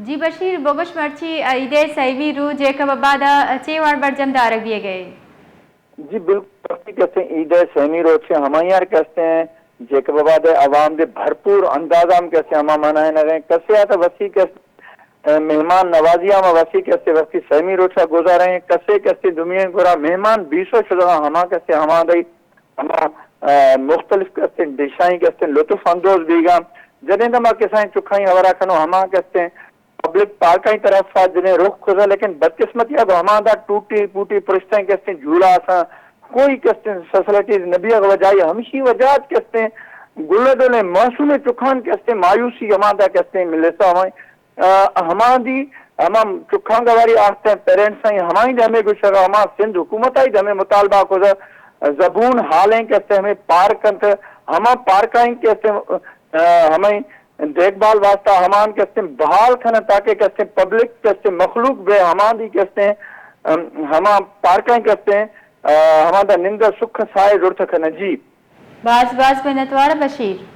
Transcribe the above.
جی بشیر بوگش مرچی ایدے سیوی رو جیکب آبادا چیوار برجم دارک دیے گئے جی بالکل کہتے ہیں عید سیمی روچے ہمیں یار کہتے ہیں جیکب آباد عوام دے بھرپور اندازہ ہم کیسے ہمیں منائے نہ گئے کسے آتا وسیع کیسے مہمان نوازیاں میں وسیع کیسے وسیع سیمی روچہ گزارے ہیں کسے کیسے دنیا گورا مہمان بیسو شدہ ہمیں کیسے ہمیں ہمیں مختلف کیسے ڈشائیں کیسے لطف اندوز دیگا جنہیں دماغ کسائیں چکھائیں ہورا کنو ہمیں کیسے ہیں پبلک پارکائیں طرف جنہیں رخ کھزا لیکن بدقسمتی اب ہمارا ٹوٹی پوٹی پرشتیں کہتے ہیں جھولا آساں کوئی کہتے ہیں فیسلٹیز نبی وجائی ہمشی وجات کہتے ہیں گلے دولے موسم چکھان کہتے ہیں مایوسی ہمارا کہتے ہیں ملتا ہمیں ہماری ہم چکھان گواری آستے ہیں پیرنٹس ہیں ہماری دے ہمیں کچھ ہمارا سندھ حکومت آئی دے ہمیں مطالبہ کو زبون حالیں کہتے ہیں ہمیں پارک کرتے ہمیں پارکائیں کہتے ہیں ہمیں دیکھ بھال واسطہ ہمان کہتے ہیں بحال کھنا تاکہ کہتے ہیں پبلک کہتے ہیں مخلوق بے ہمان دی کہتے ہیں ہما پارکائیں کہتے ہیں ہمارا نندر سکھ سائے رڑت کھنا جی باز پہ نتوار بشیر